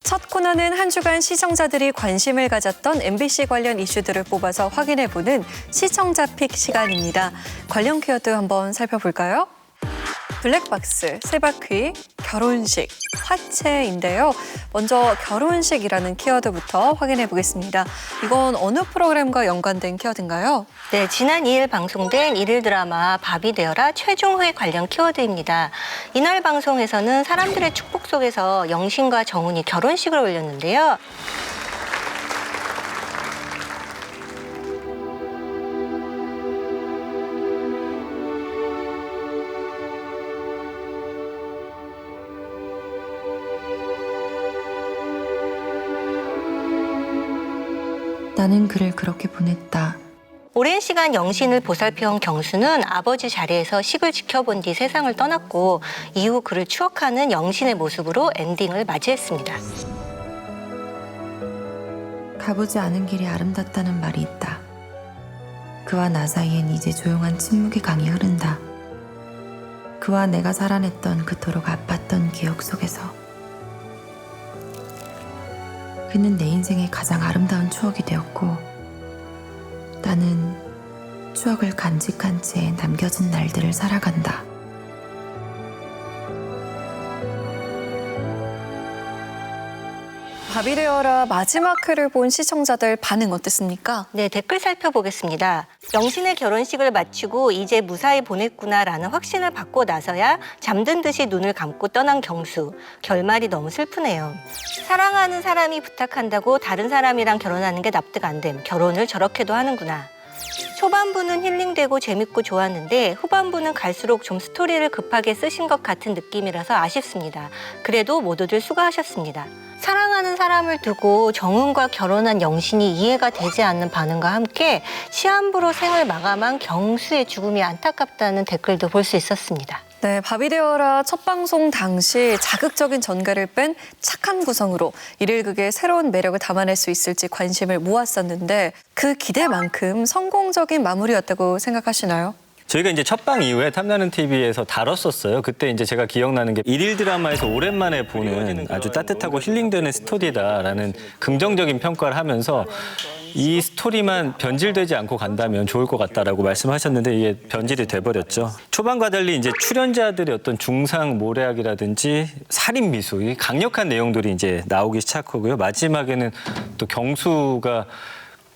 첫 코너는 한 주간 시청자들이 관심을 가졌던 MBC 관련 이슈들을 뽑아서 확인해보는 시청자 픽 시간입니다. 관련 키워드 한번 살펴볼까요? 블랙박스, 세바퀴, 결혼식, 화채인데요. 먼저 결혼식이라는 키워드부터 확인해 보겠습니다. 이건 어느 프로그램과 연관된 키워드인가요? 네, 지난 2일 방송된 일일 드라마 밥이 되어라 최종회 관련 키워드입니다. 이날 방송에서는 사람들의 축복 속에서 영신과 정훈이 결혼식을 올렸는데요. 나는 그를 그렇게 보냈다. 오랜 시간 영신을 보살펴온 경수는 아버지 자리에서 식을 지켜본 뒤 세상을 떠났고 이후 그를 추억하는 영신의 모습으로 엔딩을 맞이했습니다. 가보지 않은 길이 아름답다는 말이 있다. 그와 나 사이엔 이제 조용한 침묵의 강이 흐른다. 그와 내가 살아냈던 그토록 아팠던 기억 속에서 그는 내 인생의 가장 아름다운 추억이 되었고 나는 추억을 간직한 채 남겨진 날들을 살아간다. 밥이 되어라 마지막 회를 본 시청자들 반응 어땠습니까? 네, 댓글 살펴보겠습니다. 영신의 결혼식을 마치고 이제 무사히 보냈구나라는 확신을 받고 나서야 잠든 듯이 눈을 감고 떠난 경수. 결말이 너무 슬프네요. 사랑하는 사람이 부탁한다고 다른 사람이랑 결혼하는 게 납득 안 됨. 결혼을 저렇게도 하는구나. 초반부는 힐링되고 재밌고 좋았는데 후반부는 갈수록 좀 스토리를 급하게 쓰신 것 같은 느낌이라서 아쉽습니다. 그래도 모두들 수고하셨습니다. 사랑하는 사람을 두고 정훈과 결혼한 영신이 이해가 되지 않는 반응과 함께 시한부로 생을 마감한 경수의 죽음이 안타깝다는 댓글도 볼 수 있었습니다. 네, 밥이 되어라 첫 방송 당시 자극적인 전개를 뺀 착한 구성으로 일일극의 새로운 매력을 담아낼 수 있을지 관심을 모았었는데 그 기대만큼 성공적인 마무리였다고 생각하시나요? 저희가 이제 첫방 이후에 탐나는 TV에서 다뤘었어요. 그때 이제 제가 기억나는 게 일일 드라마에서 오랜만에 보는 아주 따뜻하고 힐링되는 스토리다라는 긍정적인 평가를 하면서 이 스토리만 변질되지 않고 간다면 좋을 것 같다라고 말씀하셨는데 이게 변질이 돼버렸죠. 초반과 달리 이제 출연자들의 어떤 중상 모략이라든지 살인 미수, 이 강력한 내용들이 이제 나오기 시작하고요. 마지막에는 또 경수가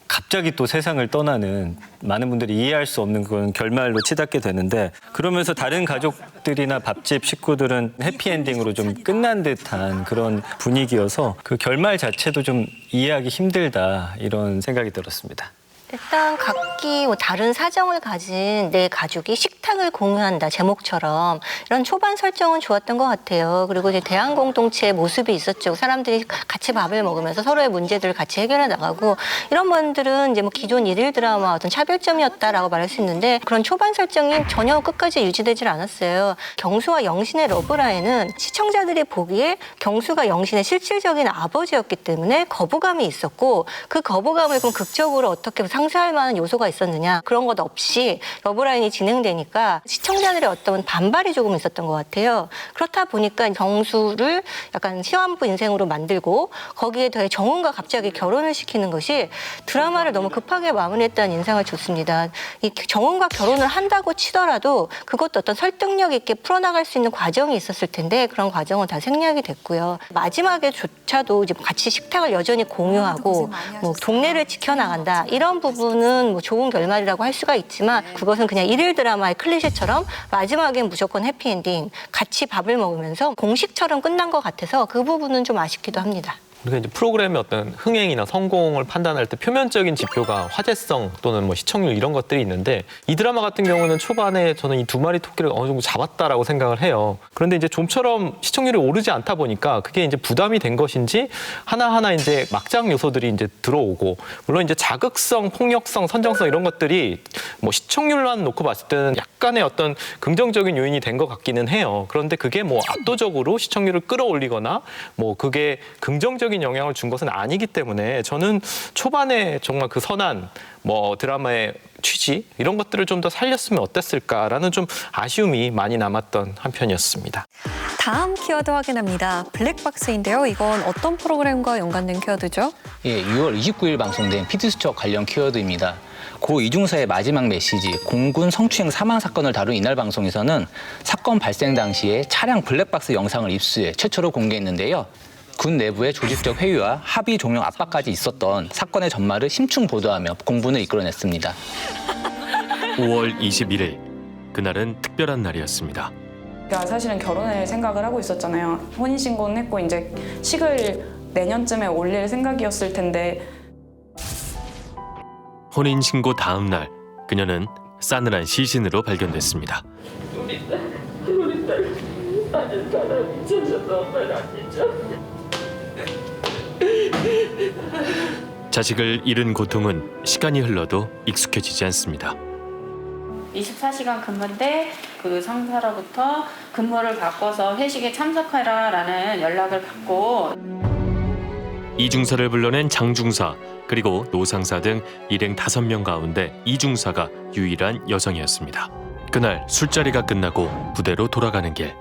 갑자기 또 세상을 떠나는 많은 분들이 이해할 수 없는 그런 결말로 치닫게 되는데 그러면서 다른 가족들이나 밥집 식구들은 해피엔딩으로 좀 끝난 듯한 그런 분위기여서 그 결말 자체도 좀 이해하기 힘들다 이런 생각이 들었습니다. 일단 각기 다른 사정을 가진 내 가족이 식탁을 공유한다 제목처럼 이런 초반 설정은 좋았던 것 같아요. 그리고 이제 대한 공동체의 모습이 있었죠. 사람들이 같이 밥을 먹으면서 서로의 문제들을 같이 해결해 나가고 이런 분들은 이제 뭐 기존 일일 드라마 어떤 차별점이었다라고 말할 수 있는데 그런 초반 설정이 전혀 끝까지 유지되질 않았어요. 경수와 영신의 러브라인은 시청자들이 보기에 경수가 영신의 실질적인 아버지였기 때문에 거부감이 있었고 그 거부감을 그럼 극적으로 어떻게 상쇄할 만한 요소가 있었느냐 그런 것 없이 러브라인이 진행되니까 시청자들의 어떤 반발이 조금 있었던 것 같아요. 그렇다 보니까 경수를 약간 시한부 인생으로 만들고 거기에 더해 정훈과 갑자기 결혼을 시키는 것이 드라마를 너무 급하게 마무리했다는 인상을 줬습니다. 이 정훈과 결혼을 한다고 치더라도 그것도 어떤 설득력 있게 풀어나갈 수 있는 과정이 있었을 텐데 그런 과정은 다 생략이 됐고요. 마지막에조차도 이제 같이 식탁을 여전히 공유하고 뭐 동네를 지켜나간다 이런 부분은 뭐 좋은 결말이라고 할 수가 있지만 그것은 그냥 일일 드라마의 클리셰처럼 마지막엔 무조건 해피엔딩 같이 밥을 먹으면서 공식처럼 끝난 것 같아서 그 부분은 좀 아쉽기도 합니다. 우리가 이제 프로그램의 어떤 흥행이나 성공을 판단할 때 표면적인 지표가 화제성 또는 뭐 시청률 이런 것들이 있는데 이 드라마 같은 경우는 초반에 저는 이 두 마리 토끼를 어느 정도 잡았다라고 생각을 해요. 그런데 이제 좀처럼 시청률이 오르지 않다 보니까 그게 이제 부담이 된 것인지 하나하나 이제 막장 요소들이 이제 들어오고 물론 이제 자극성, 폭력성, 선정성 이런 것들이 뭐 시청률만 놓고 봤을 때는 약간의 어떤 긍정적인 요인이 된 것 같기는 해요. 그런데 그게 뭐 압도적으로 시청률을 끌어올리거나 뭐 그게 긍정적인 영향을 준 것은 아니기 때문에 저는 초반에 정말 그 선한 뭐 드라마의 취지 이런 것들을 좀 더 살렸으면 어땠을까라는 좀 아쉬움이 많이 남았던 한편이었습니다. 다음 키워드 확인합니다. 블랙박스인데요. 이건 어떤 프로그램과 연관된 키워드죠? 예, 6월 29일 방송된 피드수첩 관련 키워드입니다. 고 이중서의 마지막 메시지, 공군 성추행 사망 사건을 다룬 이날 방송에서는 사건 발생 당시에 차량 블랙박스 영상을 입수해 최초로 공개했는데요. 군 내부의 조직적 회유와 합의 종용 압박까지 있었던 사건의 전말을 심층 보도하며 공분을 이끌어냈습니다. 5월 21일, 그날은 특별한 날이었습니다. 제가 사실은 결혼을 생각을 하고 있었잖아요. 혼인신고는 했고 이제 식을 내년쯤에 올릴 생각이었을 텐데 혼인신고 다음 날, 그녀는 싸늘한 시신으로 발견됐습니다. 자식을 잃은 고통은 시간이 흘러도 익숙해지지 않습니다. 24시간 근무인데 그 상사로부터 근무를 바꿔서 회식에 참석하라라는 연락을 받고 이중사를 불러낸 장중사, 그리고 노상사 등 일행 5명 가운데 이중사가 유일한 여성이었습니다. 그날 술자리가 끝나고 부대로 돌아가는 길,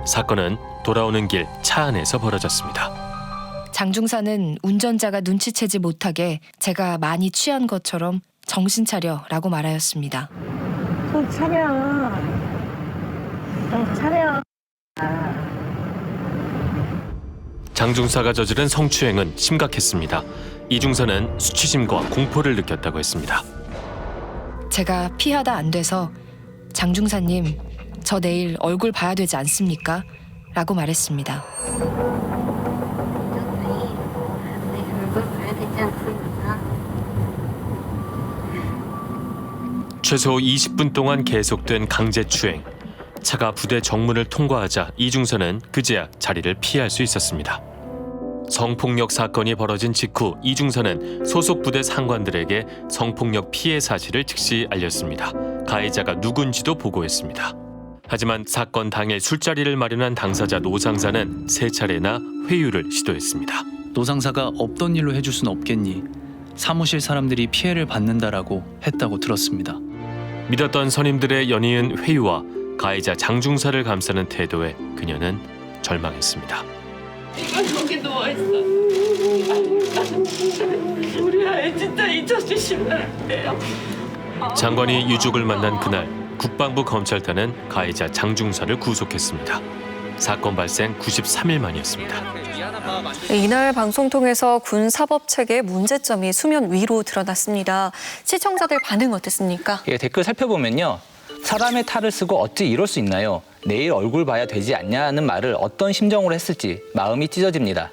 사건은 돌아오는 길 차 안에서 벌어졌습니다. 장중사는 운전자가 눈치채지 못하게 제가 많이 취한 것처럼 정신 차려라고 말하였습니다. 장중사가 저지른 성추행은 심각했습니다. 이중사는 수치심과 공포를 느꼈다고 했습니다. 제가 피하다 안 돼서 장중사님, 저 내일 얼굴 봐야 되지 않습니까? 라고 말했습니다. 최소 20분 동안 계속된 강제추행. 차가 부대 정문을 통과하자 이중사는 그제야 자리를 피할 수 있었습니다. 성폭력 사건이 벌어진 직후 이중사는 소속 부대 상관들에게 성폭력 피해 사실을 즉시 알렸습니다. 가해자가 누군지도 보고했습니다. 하지만 사건 당일 술자리를 마련한 당사자 노상사는 3차례나 회유를 시도했습니다. 노상사가 없던 일로 해줄 수는 없겠니? 사무실 사람들이 피해를 받는다라고 했다고 들었습니다. 믿었던 선임들의 연이은 회유와 가해자 장중사를 감싸는 태도에 그녀는 절망했습니다. 여기 누워있어. 우리 아이 진짜 잊혀주시면 안 돼요. 장관이 유족을 만난 그날 국방부 검찰단은 가해자 장중사를 구속했습니다. 사건 발생 93일 만이었습니다. 이날 방송 통해서 군 사법체계의 문제점이 수면 위로 드러났습니다. 시청자들 반응 어땠습니까? 예, 댓글 살펴보면요. 사람의 탈을 쓰고 어찌 이럴 수 있나요? 내일 얼굴 봐야 되지 않냐는 말을 어떤 심정으로 했을지 마음이 찢어집니다.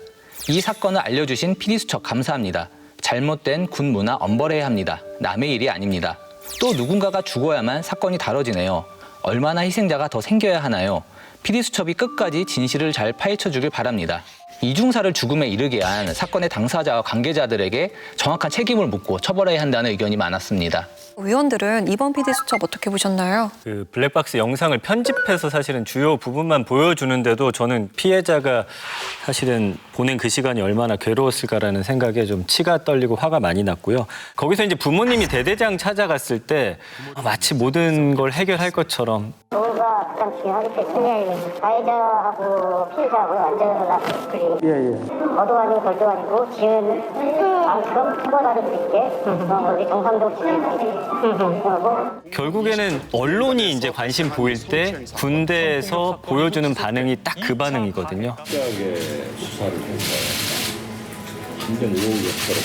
이 사건을 알려주신 PD수첩 감사합니다. 잘못된 군 문화 엄벌해야 합니다. 남의 일이 아닙니다. 또 누군가가 죽어야만 사건이 다뤄지네요. 얼마나 희생자가 더 생겨야 하나요? PD수첩이 끝까지 진실을 잘 파헤쳐주길 바랍니다. 이중사를 죽음에 이르게 한 사건의 당사자와 관계자들에게 정확한 책임을 묻고 처벌해야 한다는 의견이 많았습니다. 위원들은 이번 PD수첩 어떻게 보셨나요? 그 블랙박스 영상을 편집해서 사실은 주요 부분만 보여주는데도 저는 피해자가 사실은 보낸 그 시간이 얼마나 괴로웠을까라는 생각에 좀 치가 떨리고 화가 많이 났고요. 거기서 이제 부모님이 대대장 찾아갔을 때 마치 모든 걸 해결할 것처럼 뭔가 가장 중요하기 때문에 가해자하고 피해자하고 완전한 그리 거도 아니고 걸도 아니고 지은 만큼 처벌받을 수 있게 우리 경상도 지휘관이 결국에는 언론이 이제 관심 보일 때 군대에서 보여주는 반응이 딱 그 반응이거든요. 확실하게 수사를 해서 진정 의혹처럼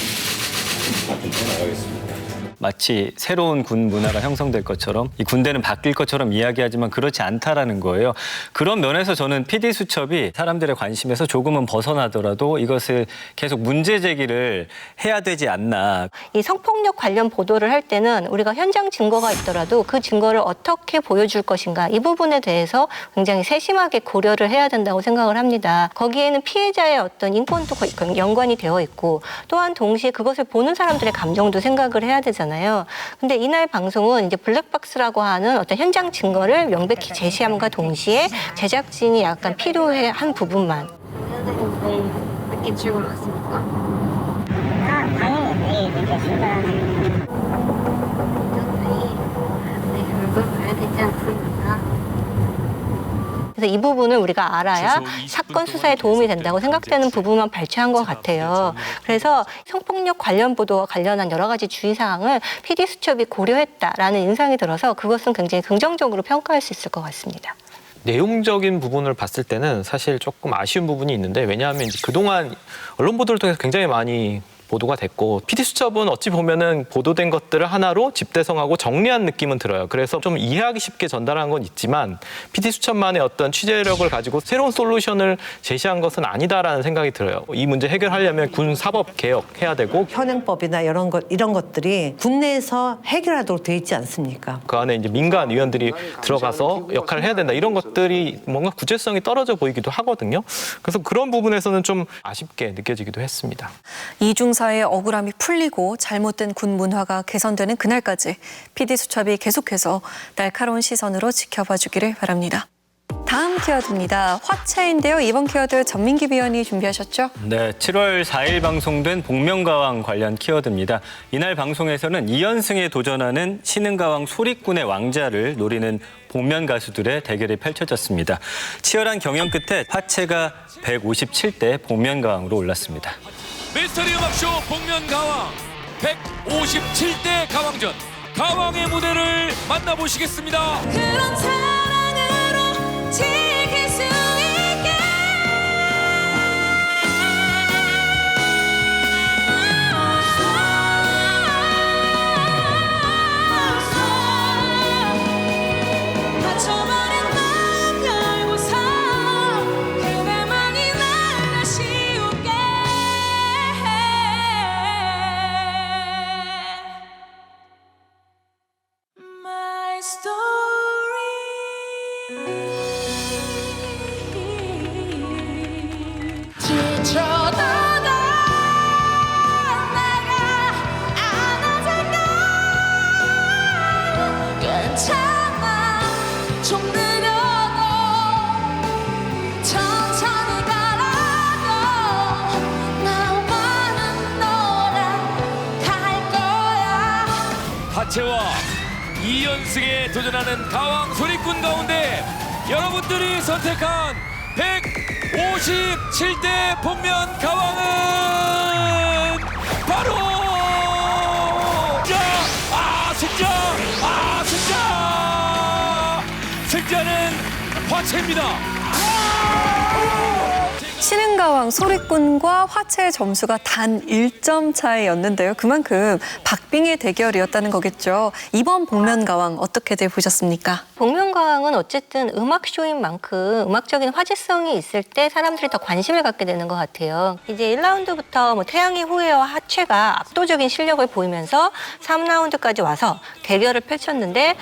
앞으로 나가겠습니다. 마치 새로운 군 문화가 형성될 것처럼 이 군대는 바뀔 것처럼 이야기하지만 그렇지 않다라는 거예요. 그런 면에서 저는 PD수첩이 사람들의 관심에서 조금은 벗어나더라도 이것을 계속 문제 제기를 해야 되지 않나. 이 성폭력 관련 보도를 할 때는 우리가 현장 증거가 있더라도 그 증거를 어떻게 보여줄 것인가 이 부분에 대해서 굉장히 세심하게 고려를 해야 된다고 생각을 합니다. 거기에는 피해자의 어떤 인권도 연관이 되어 있고 또한 동시에 그것을 보는 사람들의 감정도 생각을 해야 되잖아요. 근데 이날 방송은 이제 블랙박스라고 하는 어떤 현장 증거를 명백히 제시함과 동시에 제작진이 약간 필요한 부분만. 늦게 출근 왔습니까? 당연히 얼굴 봐야 되지 않습니까? 그래서 근데 이 부분을 우리가 알아야 사건 수사에 도움이 된다고 생각되는 부분만 발췌한 것 같아요. 그래서 성폭력 관련 보도와 관련한 여러 가지 주의사항을 PD수첩이 고려했다라는 인상이 들어서 그것은 굉장히 긍정적으로 평가할 수 있을 것 같습니다. 내용적인 부분을 봤을 때는 사실 조금 아쉬운 부분이 있는데, 왜냐하면 이제 그동안 언론 보도를 통해서 굉장히 많이 보도가 됐고, PD수첩은 어찌 보면은 보도된 것들을 하나로 집대성하고 정리한 느낌은 들어요. 그래서 좀 이해하기 쉽게 전달한 건 있지만 PD수첩만의 어떤 취재력을 가지고 새로운 솔루션을 제시한 것은 아니다라는 생각이 들어요. 이 문제 해결하려면 군 사법 개혁해야 되고, 현행법이나 이런 것들이 국내에서 해결하도록 돼 있지 않습니까? 그 안에 이제 민간 위원들이 들어가서 역할을 해야 된다, 이런 것들이 뭔가 구체성이 떨어져 보이기도 하거든요. 그래서 그런 부분에서는 좀 아쉽게 느껴지기도 했습니다. 이중사의 억울함이 풀리고 잘못된 군 문화가 개선되는 그날까지 PD수첩이 계속해서 날카로운 시선으로 지켜봐 주기를 바랍니다. 다음 키워드입니다. 화채인데요. 이번 키워드 전민기 위원이 준비하셨죠? 네, 7월 4일 방송된 복면가왕 관련 키워드입니다. 이날 방송에서는 2연승에 도전하는 신흥가왕 소리꾼의 왕자를 노리는 복면 가수들의 대결이 펼쳐졌습니다. 치열한 경연 끝에 화채가 157대 복면가왕으로 올랐습니다. 미스터리 음악쇼 복면가왕 157대 가왕전, 가왕의 무대를 만나보시겠습니다. 그런 사랑으로 지킬 수 있게 다쳐버린 마음 열고서 그대만이 날 아쉬울게. My story. 지쳐다가 내가 안아줄까. 괜찮아, 좀 느려도 천천히 가라고. 나와는 너랑 갈 거야. 하채와 2연승에 도전하는 가왕 소리꾼 가운데 여러분들이 선택한 157대 복면 가왕은 바로 승자는 화채입니다. 신흥가왕 소리꾼과 화채의 점수가 단 1점 차이였는데요. 그만큼 박빙의 대결이었다는 거겠죠. 이번 복면가왕 어떻게들 보셨습니까? 복면가왕은 어쨌든 음악쇼인 만큼 음악적인 화제성이 있을 때 사람들이 더 관심을 갖게 되는 것 같아요. 이제 1라운드부터 뭐 태양의 후예와 하채가 압도적인 실력을 보이면서 3라운드까지 와서 대결을 펼쳤는데,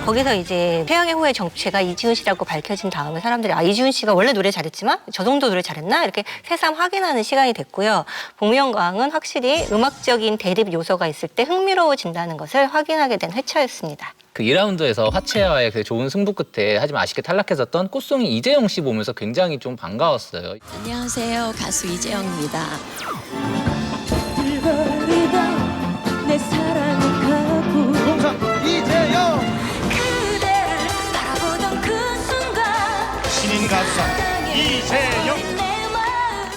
거기서 이제 태양의 후예 정체가 이지훈 씨라고 밝혀진 다음에 사람들이 이지훈 씨가 원래 노래 잘했지만 저 정도 노래 잘했나? 이렇게 새삼 확인하는 시간이 됐고요. 복면가왕은 확실히 음악적인 대립 요소가 있을 때 흥미로워진다는 것을 확인하게 된 회차였습니다. 그 2라운드에서 화채와의 그 좋은 승부 끝에 하지만 아쉽게 탈락했었던 꽃송이 이재영 씨 보면서 굉장히 좀 반가웠어요. 안녕하세요, 가수 이재영입니다. 내 사랑을 가고 동상 이재영 그대를 바라보던 그 순간 신인 가수상 이재영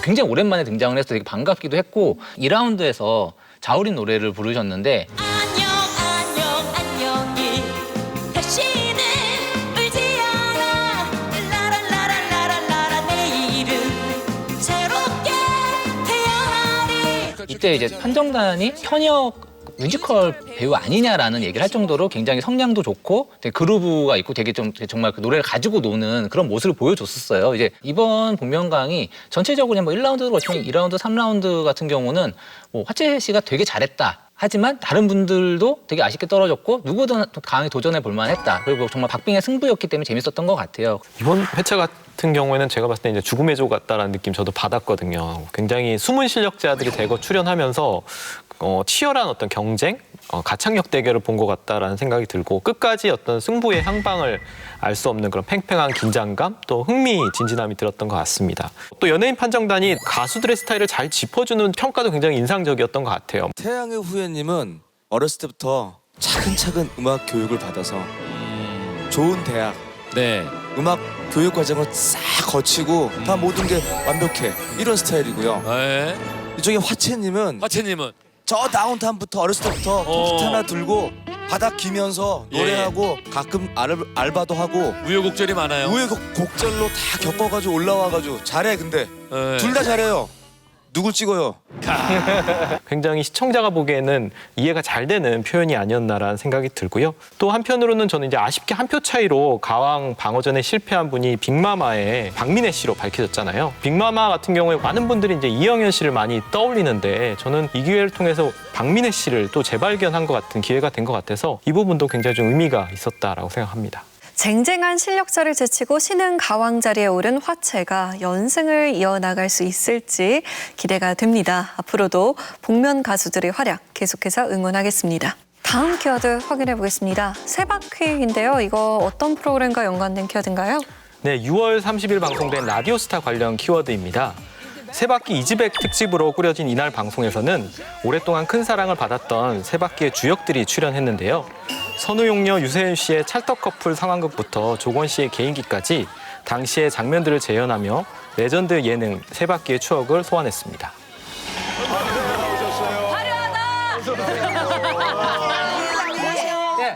굉장히 오랜만에 등장을 해서 되게 반갑기도 했고, 2라운드에서 자우림 노래를 부르셨는데 안녕 안녕이 다시는 울지 않아. 라라라라라라라 내일은 새롭게 태어나리. 이때 이제 판정단이 현역 뮤지컬 배우 아니냐라는 얘기를 할 정도로 굉장히 성량도 좋고 되게 그루브가 있고 되게 좀 정말 그 노래를 가지고 노는 그런 모습을 보여줬었어요. 이제 이번 복면가왕이 전체적으로 뭐 1라운드도 그렇지만 2라운드, 3라운드 같은 경우는 뭐 화채 씨가 되게 잘했다. 하지만 다른 분들도 되게 아쉽게 떨어졌고 누구든 강하게 도전해 볼 만했다. 그리고 정말 박빙의 승부였기 때문에 재밌었던 것 같아요. 이번 회차 같은 경우에는 제가 봤을 때 이제 죽음의 조 같다라는 느낌 저도 받았거든요. 굉장히 숨은 실력자들이 대거 출연하면서 치열한 어떤 경쟁, 가창력 대결을 본 것 같다라는 생각이 들고 끝까지 어떤 승부의 향방을 알 수 없는 그런 팽팽한 긴장감 또 흥미진진함이 들었던 것 같습니다. 또 연예인 판정단이 가수들의 스타일을 잘 짚어주는 평가도 굉장히 인상적이었던 것 같아요. 태양의 후예님은 어렸을 때부터 차근차근 음악 교육을 받아서 좋은 대학, 음악 교육 과정을 싹 거치고 다 모든 게 완벽해 이런 스타일이고요. 이쪽에 화채님은 저 다운타운부터 어렸을 때부터 기타 하나 들고 바닥 기면서 노래하고 가끔 알바도 하고 우여곡절이 많아요. 우여곡절로 다 겪어가지고 올라와가지고 잘해. 근데 둘 다 잘해요. 누굴 찍어요? 굉장히 시청자가 보기에는 이해가 잘 되는 표현이 아니었나라는 생각이 들고요. 또 한편으로는 저는 이제 아쉽게 한 표 차이로 가왕 방어전에 실패한 분이 빅마마의 박민혜 씨로 밝혀졌잖아요. 빅마마 같은 경우에 많은 분들이 이제 이영현 씨를 많이 떠올리는데 저는 이 기회를 통해서 박민혜 씨를 또 재발견한 것 같은 기회가 된 것 같아서 이 부분도 굉장히 좀 의미가 있었다라고 생각합니다. 쟁쟁한 실력자를 제치고 신흥 가왕 자리에 오른 화채가 연승을 이어나갈 수 있을지 기대가 됩니다. 앞으로도 복면 가수들의 활약 계속해서 응원하겠습니다. 다음 키워드 확인해 보겠습니다. 세바퀴인데요. 이거 어떤 프로그램과 연관된 키워드인가요? 네, 6월 30일 방송된 라디오스타 관련 키워드입니다. 세바퀴 이즈백 특집으로 꾸려진 이날 방송에서는 오랫동안 큰 사랑을 받았던 세바퀴의 주역들이 출연했는데요. 선우용녀 유세윤 씨의 찰떡 커플 상황극부터 조건 씨의 개인기까지 당시의 장면들을 재현하며 레전드 예능 세바퀴의 추억을 소환했습니다.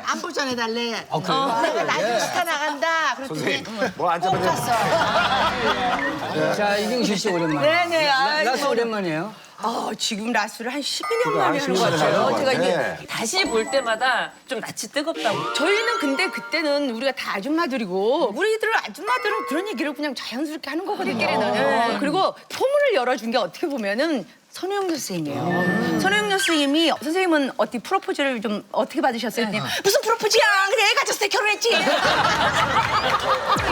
안부 전해달래. 내가 라디오스타 나간다. 그랬더니 뭐 앉아봐. 자, 이경실 씨 오랜만에. 네네. 라스 오랜만이에요. 지금 라스를 한 12년 만에 하는 것 같아요. 제가 이게 다시 볼 때마다 좀 낯이 뜨겁다고. 저희는 근데 그때는 우리가 다 아줌마들이고 우리들 아줌마들은 그런 얘기를 그냥 자연스럽게 하는 거거든요. 그리고 포문을 열어준 게 어떻게 보면은 선우용 선생님이에요. 선우용 선생님이 선생님은 어떻게 프로포즈를 좀 어떻게 받으셨어요? 무슨 프로포즈야? 그냥 애 가졌을 때 결혼했지.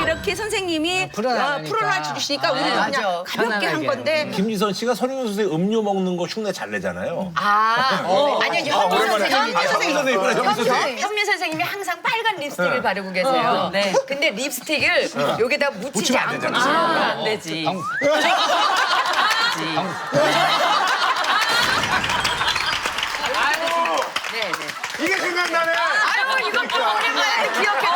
이렇게 선생님이 풀어놔 주시니까 우리는 그냥 가볍게 한 건데. 김지선 씨가 선우용 선생님 음료 먹는 거 흉내 잘 내잖아요. 아니요, 현미 선생님이 항상 빨간 립스틱을 바르고 계세요. 근데 립스틱을 여기다 묻히지 않고 드시면 안 되지. 이게 생각나네. 아유, 이거 오랜만에 기억해.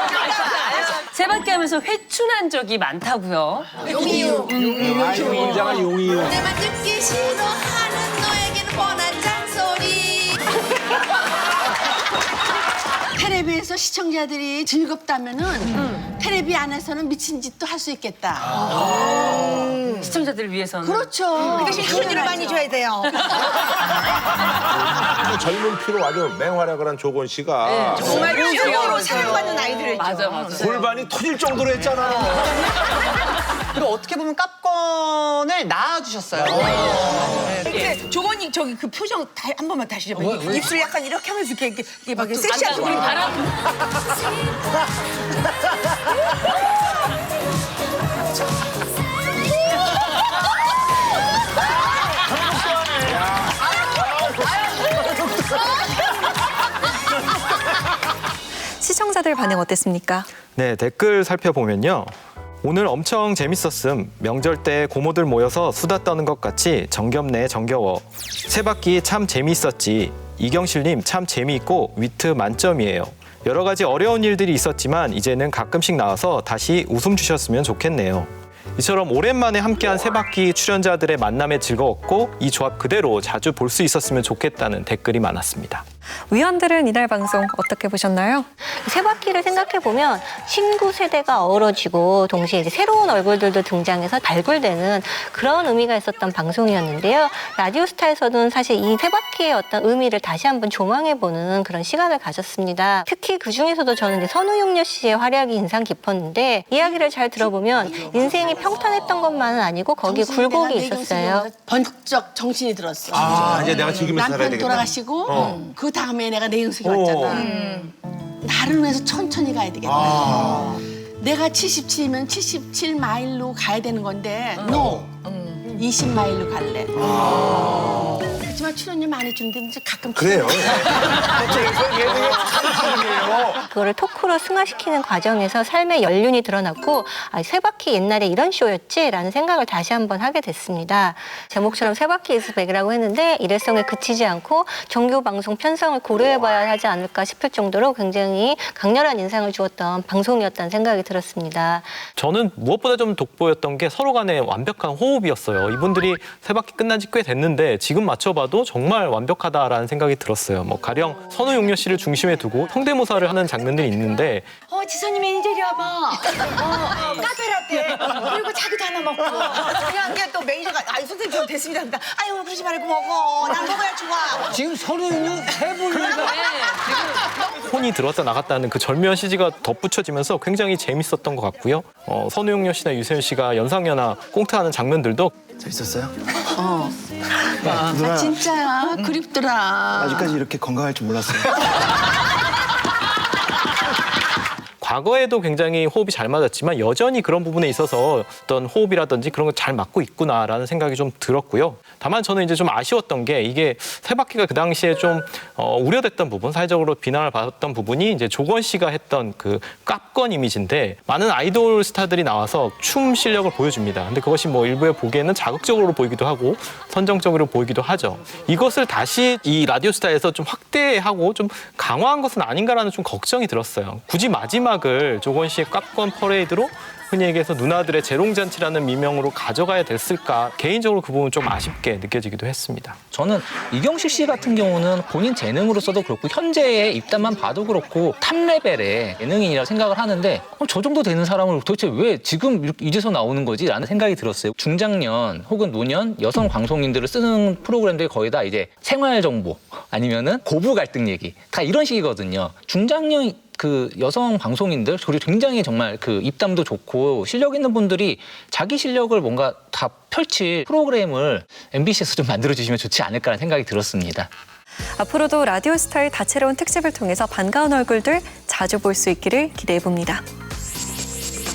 세바퀴 하면서 회춘한 적이 많다고요. 용이유. 용이유잖아, 용이유. 내만 듣기 싫어하는 너에게는 뻔한 잔소리. 텔레비에서 시청자들이 즐겁다면은 텔레비 안에서는 미친 짓도 할 수 있겠다. 시청자들을 위해서는. 그렇죠. 그 대신 출연료를 많이 줘야 돼요. 젊은 피로 아주 맹활약을 한 조건 씨가 정말 요즘으로 사랑받는 아이들을 했죠. 맞아. 골반이 터질 정도로 했잖아. 그리고 어떻게 보면 깝건을 낳아주셨어요. 근데 조건이 저기 그 표정 한 번만 다시 좀 입술 약간 이렇게 하면서 이렇게 막 섹시한 우리 바람. 시청자들 반응 어땠습니까? 네, 댓글 살펴보면요. 오늘 엄청 재밌었음. 명절 때 고모들 모여서 수다 떠는 것 같이 정겹네 정겨워. 세바퀴 참 재미있었지. 이경실님 참 재미있고 위트 만점이에요. 여러 가지 어려운 일들이 있었지만 이제는 가끔씩 나와서 다시 웃음 주셨으면 좋겠네요. 이처럼 오랜만에 함께한 세바퀴 출연자들의 만남에 즐거웠고 이 조합 그대로 자주 볼 수 있었으면 좋겠다는 댓글이 많았습니다. 위원들은 이날 방송 어떻게 보셨나요? 세바퀴를 생각해보면 신구 세대가 어우러지고 동시에 이제 새로운 얼굴들도 등장해서 발굴되는 그런 의미가 있었던 방송이었는데요. 라디오스타에서는 사실 이 세바퀴의 어떤 의미를 다시 한번 조망해보는 그런 시간을 가졌습니다. 특히 그중에서도 저는 이제 선우용녀 씨의 활약이 인상 깊었는데 이야기를 잘 들어보면 인생이 평탄했던 것만은 아니고 거기에 굴곡이 있었어요. 번쩍 정신이 들었어. 이제 내가 즐기면서 살아야 남편 되겠다. 돌아가시고 그 다음에 내가 내 인생이 왔잖아. 나를 위해서 천천히 가야 되겠다. 내가 77이면 77마일로 가야 되는 건데 20마일로 갈래. 하지만 출연료 많이 준다면서 가끔 그래요. 그거를 토크로 승화시키는 과정에서 삶의 연륜이 드러났고 쇠바퀴 옛날에 이런 쇼였지라는 생각을 다시 한번 하게 됐습니다. 제목처럼 쇠바퀴 이스백이라고 했는데 일회성에 그치지 않고 정규 방송 편성을 고려해봐야 하지 않을까 싶을 정도로 굉장히 강렬한 인상을 주었던 방송이었다는 생각이 들었습니다. 저는 무엇보다 좀 돋보였던 게 서로 간의 완벽한 호흡이었어요. 이분들이 세 바퀴 끝난 지 꽤 됐는데 지금 맞춰봐도 정말 완벽하다라는 생각이 들었어요. 뭐 가령 선우용녀 씨를 중심에 두고 성대모사를 하는 장면들이 있는데 지선이 매니저리 와봐. 카페라떼. 그리고 자기도 하나 먹고. 그냥 또 매니저가 선생님 좀 됐습니다. 그러니까 아유 그러지 말고 먹어. 난 먹어야 좋아. 지금 선우용녀 세 분이가 혼이 들어왔다 나갔다는 그 절묘한 CG가 덧붙여지면서 굉장히 재밌었던 것 같고요. 선우용녀 씨나 유세윤 씨가 연상연하 꽁트하는 장면들도 재밌었어요? 누나. 진짜야. 그립더라. 아직까지 이렇게 건강할 줄 몰랐어요. 과거에도 굉장히 호흡이 잘 맞았지만 여전히 그런 부분에 있어서 어떤 호흡이라든지 그런 걸 잘 맞고 있구나라는 생각이 좀 들었고요. 다만 저는 이제 좀 아쉬웠던 게 이게 세 바퀴가 그 당시에 좀 우려됐던 부분, 사회적으로 비난을 받았던 부분이 이제 조건 씨가 했던 그 깝건 이미지인데 많은 아이돌 스타들이 나와서 춤 실력을 보여줍니다. 근데 그것이 뭐 일부에 보기에는 자극적으로 보이기도 하고 선정적으로 보이기도 하죠. 이것을 다시 이 라디오스타에서 좀 확대하고 좀 강화한 것은 아닌가라는 좀 걱정이 들었어요. 굳이 마지막을 조건 씨의 깝건 퍼레이드로 흔히 얘기해서 누나들의 재롱잔치라는 미명으로 가져가야 됐을까, 개인적으로 그 부분 좀 아쉽게 느껴지기도 했습니다. 저는 이경식 씨 같은 경우는 본인 재능으로서도 그렇고 현재의 입담만 봐도 그렇고 탑 레벨의 예능인이라고 생각을 하는데 저 정도 되는 사람을 도대체 왜 지금 이제서 나오는 거지? 라는 생각이 들었어요. 중장년 혹은 노년 여성 방송인들을 쓰는 프로그램들이 거의 다 이제 생활 정보 아니면은 고부 갈등 얘기 다 이런 식이거든요. 중장년 그 여성 방송인들 그리고 굉장히 정말 그 입담도 좋고 실력 있는 분들이 자기 실력을 뭔가 다 펼칠 프로그램을 MBC에서 좀 만들어주시면 좋지 않을까라는 생각이 들었습니다. 앞으로도 라디오스타의 다채로운 특집을 통해서 반가운 얼굴들 자주 볼 수 있기를 기대해 봅니다.